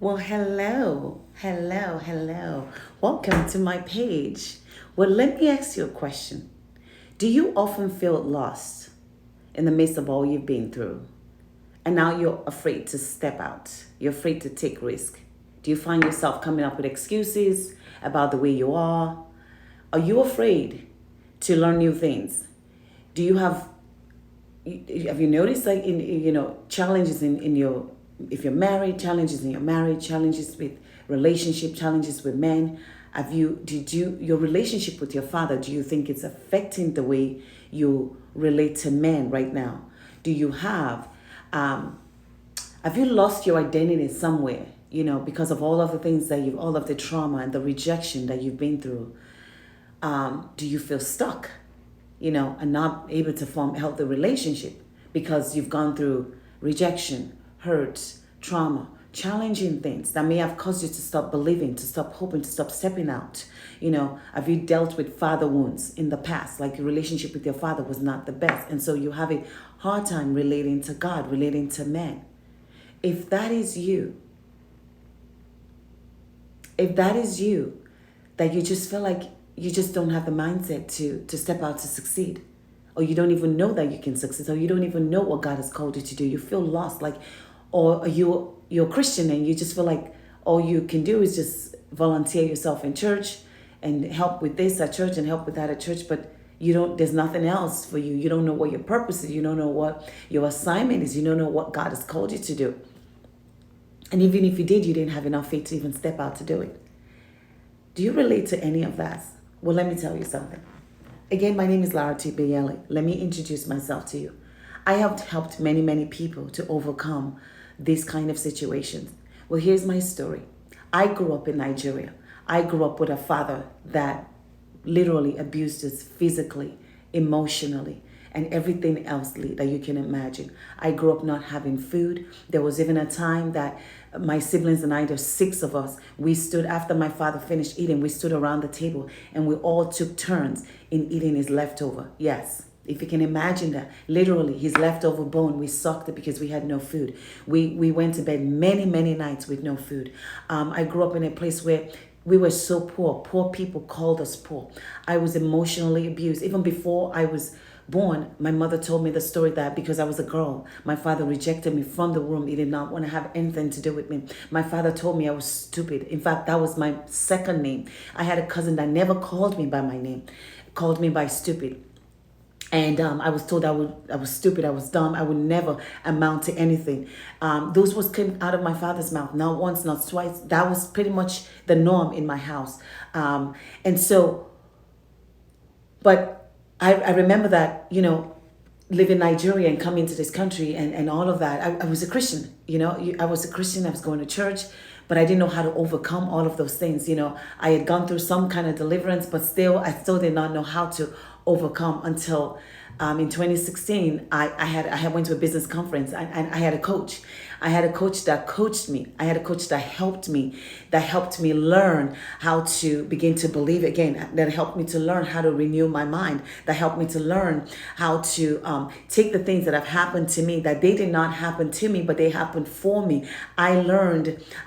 Well, hello. Welcome to my page. Well, let me ask you a question. Do you often feel lost in the midst of all you've been through? And now you're afraid to step out. You're afraid to take risk. Do you find yourself coming up with excuses about the way you are? Are you afraid to learn new things? Do you have you noticed like in challenges in your if you're married, challenges in your marriage, challenges with relationship, challenges with men? Did you your relationship with your father, do you think it's affecting the way you relate to men right now? Do you um have you lost your identity somewhere, because of all of the things that you've all of the trauma and the rejection that you've been through? Do you feel stuck, and not able to form a healthy relationship because you've gone through rejection, hurt, trauma, challenging things that may have caused you to stop believing, to stop hoping, to stop stepping out? Have you dealt with father wounds in the past? Like your relationship with your father was not the best. And so you have a hard time relating to God, relating to men. If that is you, if that is you, that you just feel like you just don't have the mindset to step out to succeed, or you don't even know that you can succeed, or you don't even know what God has called you to do, you feel lost, like, or you're a Christian and you just feel like all you can do is just volunteer yourself in church and help with this at church and help with that at church, but there's nothing else for you. You don't know what your purpose is. You don't know what your assignment is. You don't know what God has called you to do. And even if you did, you didn't have enough faith to even step out to do it. Do you relate to any of that? Well, let me tell you something. Again, my name is Lara T. Bayeli. Let me introduce myself to you. I have helped many, many people to overcome these kind of situations. Well, here's my story. I grew up in Nigeria. I grew up with a father that literally abused us physically, emotionally, and everything else that you can imagine. I grew up not having food. There was even a time that my siblings and I, there's 6 of us, we stood after my father finished eating, we stood around the table and we all took turns in eating his leftover. Yes. If you can imagine that, literally his leftover bone, we sucked it because we had no food. We went to bed many, many nights with no food. I grew up in a place where we were so poor. Poor people called us poor. I was emotionally abused. Even before I was born, my mother told me the story that because I was a girl, my father rejected me from the womb. He did not want to have anything to do with me. My father told me I was stupid. In fact, that was my second name. I had a cousin that never called me by my name, called me by stupid. And I was told I was stupid, I was dumb, I would never amount to anything. Those words came out of my father's mouth, not once, not twice. That was pretty much the norm in my house. And so, but I remember that, live in Nigeria and come into this country and all of that. I was a Christian, I was a Christian, I was going to church, but I didn't know how to overcome all of those things. I had gone through some kind of deliverance, but I still did not know how to overcome until in 2016, I went to a business conference and I had a coach. I had a coach that coached me. I had a coach that helped me learn how to begin to believe again, that helped me to learn how to renew my mind, that helped me to learn how to take the things that have happened to me, that they did not happen to me, but they happened for me. I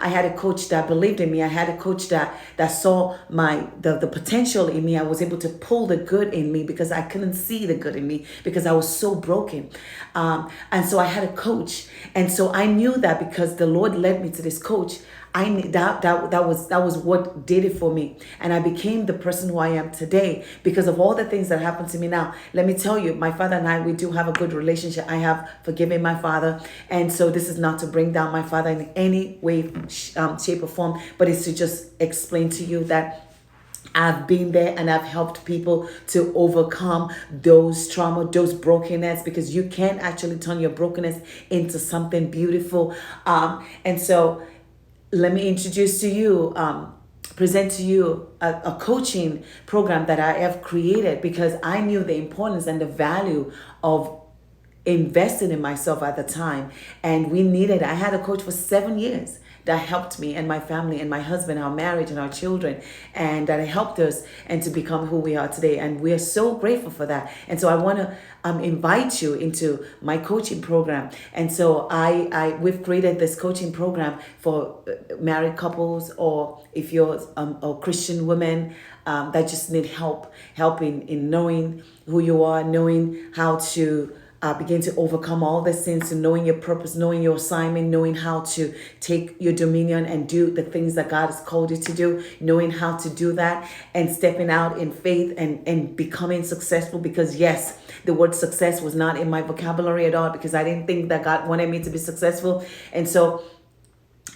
had a coach that believed in me. I had a coach that saw the potential in me. I was able to pull the good in me because I couldn't see the good in me because I was so broken. And so I had a coach. And so I knew that because the Lord led me to this coach, I knew that was what did it for me. And I became the person who I am today because of all the things that happened to me. Now, let me tell you, my father and I, we do have a good relationship. I have forgiven my father. And so this is not to bring down my father in any way, shape or form, but it's to just explain to you that I've been there and I've helped people to overcome those trauma, those brokenness, because you can actually turn your brokenness into something beautiful. And so let me introduce to you, present to you a coaching program that I have created because I knew the importance and the value of invested in myself at the time. And I had a coach for 7 years that helped me and my family and my husband, our marriage and our children, and that helped us and to become who we are today. And we are so grateful for that. And so I want to invite you into my coaching program. And so we've created this coaching program for married couples, or if you're a Christian woman that just need help in knowing who you are, knowing how to begin to overcome all the sins, and knowing your purpose, knowing your assignment, knowing how to take your dominion and do the things that God has called you to do, knowing how to do that, and stepping out in faith and becoming successful. Because yes, the word success was not in my vocabulary at all, because I didn't think that God wanted me to be successful.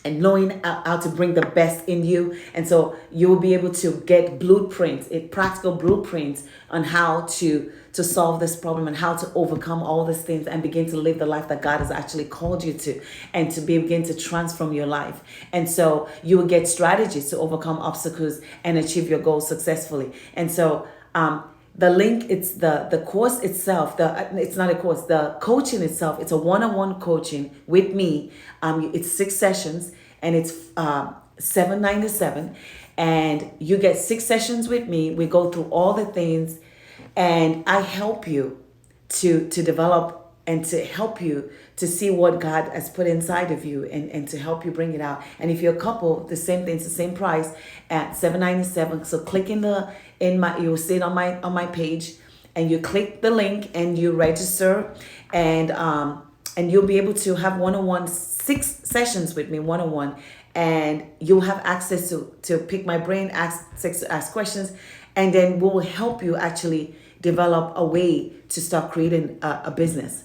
And knowing how to bring the best in you. And so you will be able to get blueprints, practical blueprints on how to solve this problem and how to overcome all these things and begin to live the life that God has actually called you to, and to begin to transform your life. And so you will get strategies to overcome obstacles and achieve your goals successfully. And so the link, it's the course itself, it's not a course, the coaching itself, it's a one-on-one coaching with me. It's 6 sessions, and it's $797, and you get 6 sessions with me. We go through all the things, and I help you to develop and to help you to see what God has put inside of you, and to help you bring it out. And if you're a couple, the same thing, it's the same price at $797. So click you'll see it on my page, and you click the link and you register, and you'll be able to have one-on-one 6 sessions with me, one-on-one, and you'll have access to pick my brain, ask questions, and then we will help you actually develop a way to start creating a business,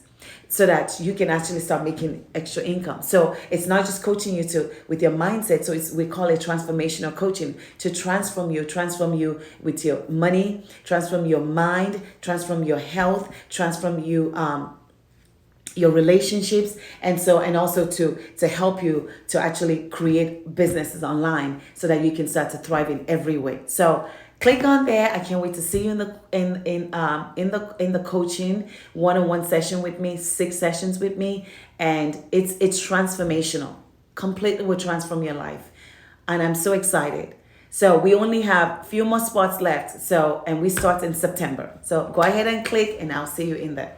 so that you can actually start making extra income. So it's not just coaching you with your mindset. So we call it transformational coaching, to transform you with your money, transform your mind, transform your health, transform you your relationships, and also to help you to actually create businesses online, so that you can start to thrive in every way. So click on there. I can't wait to see you in the coaching one-on-one session with me, 6 sessions with me, and it's transformational. Completely will transform your life, and I'm so excited. So we only have a few more spots left. And we start in September. So go ahead and click, and I'll see you in there.